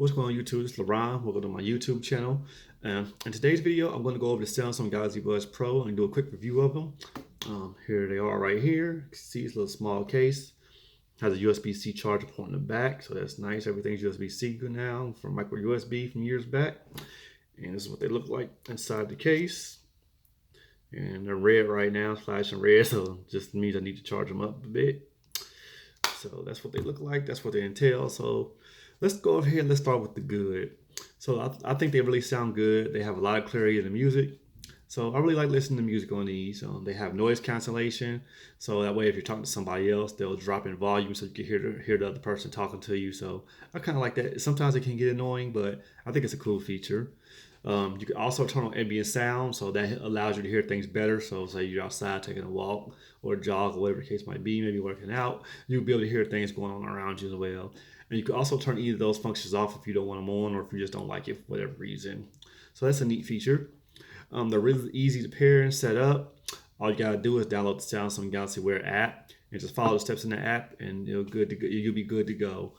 What's going on YouTube? It's LaRon. Welcome to my YouTube channel. In today's video, I'm going to go over the Samsung Galaxy Buds Pro and do a quick review of them. Here they are right here. You can see it's a little small case. Has a USB-C charger port in the back, so that's nice. Everything's USB-C good now from micro USB from years back. And this is what they look like inside the case. And they're red right now, flashing red, so just means I need to charge them up a bit. So that's what they look like. That's what they entail. So let's go over here and let's start with the good. So I think they really sound good. They have a lot of clarity in the music. So I really like listening to music on these. They have noise cancellation. So that way if you're talking to somebody else, they'll drop in volume so you can hear the other person talking to you. So I kind of like that. Sometimes it can get annoying, but I think it's a cool feature. You can also turn on ambient sound, so that allows you to hear things better. So say you're outside taking a walk or a jog or whatever the case might be, maybe working out, you'll be able to hear things going on around you as well. And you can also turn either of those functions off if you don't want them on or if you just don't like it for whatever reason. So that's a neat feature. They're really easy to pair and set up. All you gotta do is download the Samsung Galaxy Wear app and just follow the steps in the app, and you'll be good to go.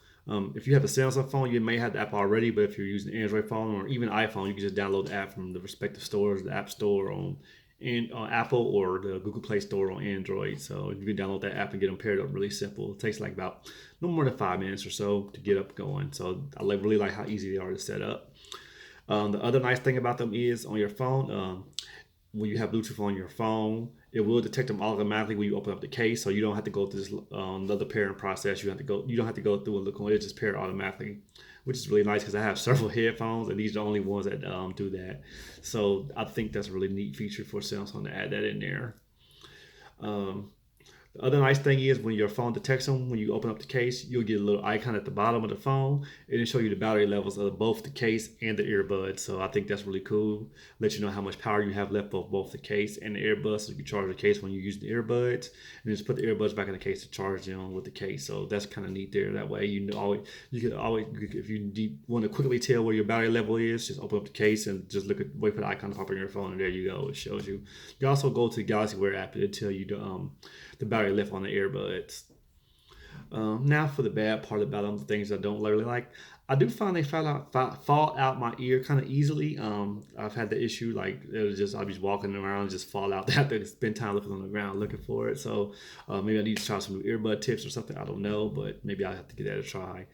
If you have a Samsung phone, you may have the app already, but if you're using an Android phone or even iPhone, you can just download the app from the respective stores, the App Store on Apple or the Google Play Store on Android. So you can download that app and get them paired up really simple. It takes like about no more than 5 minutes or so to get up going. So I really like how easy they are to set up. The other nice thing about them is on your phone, when you have Bluetooth on your phone, it will detect them automatically when you open up the case, so you don't have to go through this another pairing process. You don't have to go through and look on it; just pair automatically, which is really nice because I have several headphones and these are the only ones that do that. So I think that's a really neat feature for Samsung to add that in there. Um, the other nice thing is when your phone detects them, when you open up the case, you'll get a little icon at the bottom of the phone. It'll show you the battery levels of both the case and the earbuds. So I think that's really cool. Let you know how much power you have left of both the case and the earbuds. So you can charge the case when you use the earbuds, and just put the earbuds back in the case to charge them with the case. So that's kind of neat there. That way you can always if you want to quickly tell where your battery level is, just open up the case and just wait for the icon to pop on your phone, and there you go. It shows you. You can also go to the Galaxy Wear app and it'll tell you the battery life on the earbuds. Now for the bad part about them, the things I don't really like. I do find they fall out my ear kind of easily. I've had the issue like I'll be walking around and just fall out. I have to spend time looking on the ground looking for it. So maybe I need to try some new earbud tips or something. I don't know, but maybe I'll have to give that a try.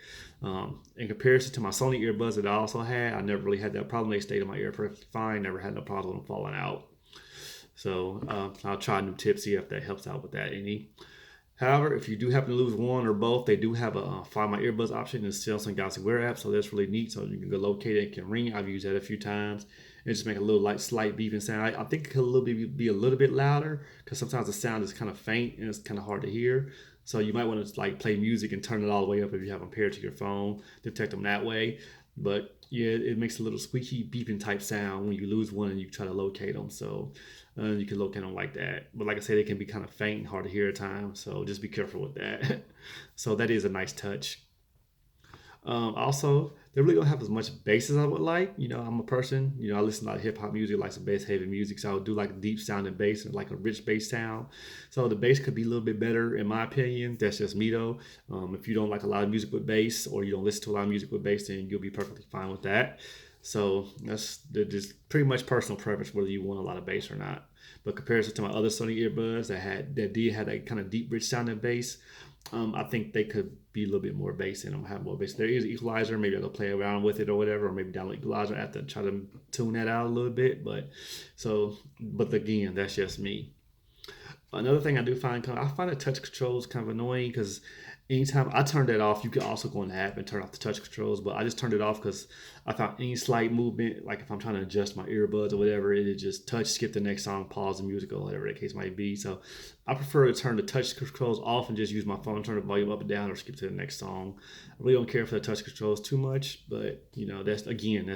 In comparison to my Sony earbuds that I also had, I never really had that problem. They stayed in my ear perfectly fine. Never had no problem with them falling out. So I'll try new tips, see if that helps out with that any. However, if you do happen to lose one or both, they do have a Find My Earbuds option in the Samsung Galaxy Wear app, so that's really neat. So you can go locate it, it can ring. I've used that a few times. And just make a little slight beeping sound. I think it could be a little bit louder because sometimes the sound is kind of faint and it's kind of hard to hear. So you might want to play music and turn it all the way up if you have them paired to your phone, detect them that way. But yeah, it makes a little squeaky beeping type sound when you lose one and you try to locate them. So you can locate them like that. But like I said, it can be kind of faint and hard to hear at times. So just be careful with that. So that is a nice touch. Also, they really don't have as much bass as I would like. I'm a person, I listen to a lot of hip hop music, like some bass heavy music. So I would do like deep sounding bass and like a rich bass sound. So the bass could be a little bit better in my opinion. That's just me though. If you don't like a lot of music with bass or you don't listen to a lot of music with bass, then you'll be perfectly fine with that. So that's just pretty much personal preference whether you want a lot of bass or not. But comparison to my other Sony earbuds that did have that kind of deep, rich sounding bass, I think they could be a little bit more bass in them, have more bass. There is an equalizer. Maybe I'll play around with it or whatever, or maybe download equalizer. I have to try to tune that out a little bit. But again, that's just me. Another thing I find the touch controls kind of annoying because anytime I turn that off, you can also go in the app and turn off the touch controls. But I just turned it off because I found any slight movement, like if I'm trying to adjust my earbuds or whatever, it just touch, skip the next song, pause the music or whatever the case might be. So I prefer to turn the touch controls off and just use my phone, turn the volume up and down, or skip to the next song. I really don't care for the touch controls too much, but that's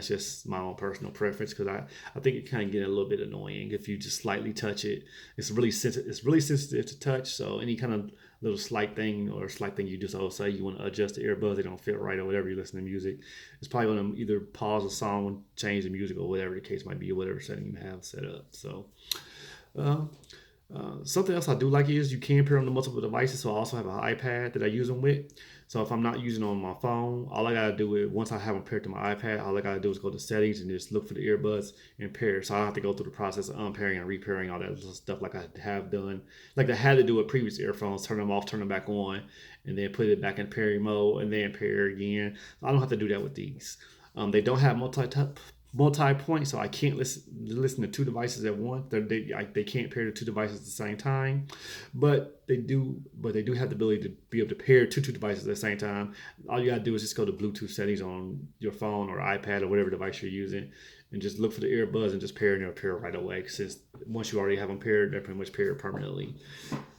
just my own personal preference because I think it kind of get a little bit annoying if you just slightly touch it. It's really sensitive to touch, so any kind of little slight thing you do, so say you want to adjust the earbuds, they don't fit right or whatever, you listen to music, it's probably going to either pause a song and change the music or whatever the case might be, or whatever setting you have set up. So something else I do like is you can pair them to multiple devices. So I also have an iPad that I use them with. So if I'm not using it on my phone, all I gotta do is, once I have them paired to my iPad, all I gotta do is go to settings and just look for the earbuds and pair. So I don't have to go through the process of unpairing and repairing all that stuff like I have done. Like I had to do with previous earphones, turn them off, turn them back on, and then put it back in pairing mode and then pair again. I don't have to do that with these. They don't have multi-point, so I can't listen to two devices at once. They can't pair the two devices at the same time, but they do have the ability to be able to pair two devices at the same time. All you gotta do is just go to Bluetooth settings on your phone or iPad or whatever device you're using, and just look for the earbuds and just pair, and they'll pair right away. Since once you already have them paired, they're pretty much paired permanently.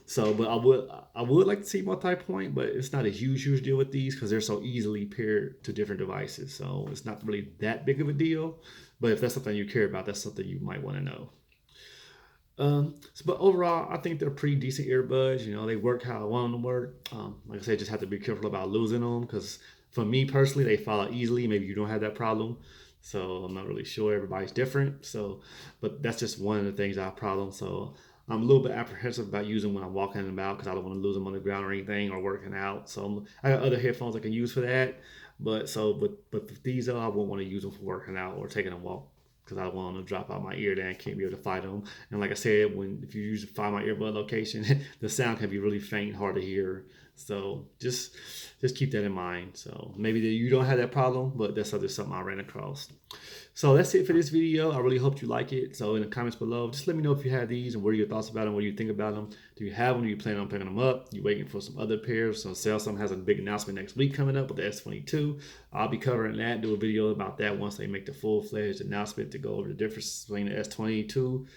So, but I would like to see multi-point, but it's not a huge deal with these because they're so easily paired to different devices. So it's not really that big of a deal. But if that's something you care about, that's something you might want to know. But overall, I think they're pretty decent earbuds. You know, they work how I want them to work. Like I said, just have to be careful about losing them because for me personally, they fall out easily. Maybe you don't have that problem. So I'm not really sure. Everybody's different. So, but that's just one of the things I have problems. So I'm a little bit apprehensive about using when I'm walking about because I don't want to lose them on the ground or anything or working out. So I got other headphones I can use for that. But with these though, I won't want to use them for working out or taking a walk because I don't want them to drop out my ear. Then I can't be able to fight them. And like I said, if you find my earbud location, the sound can be really faint, hard to hear. So just keep that in mind. So maybe you don't have that problem, but that's just something I ran across. So that's it for this video. I really hope you like it. So in the comments below, just let me know if you have these and what are your thoughts about them, what do you think about them. Do you have them? Do you plan on picking them up? You waiting for some other pairs? So Samsung has a big announcement next week coming up with the S22. I'll be covering that, do a video about that once they make the full-fledged announcement to go over the difference between the S22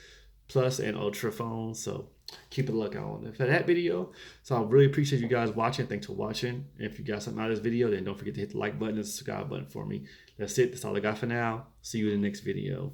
Plus and Ultra phones. So keep a lookout on for that video. So I really appreciate you guys watching. Thanks for watching. If you got something out of this video, then don't forget to hit the like button and the subscribe button for me. That's it. That's all I got for now. See you in the next video.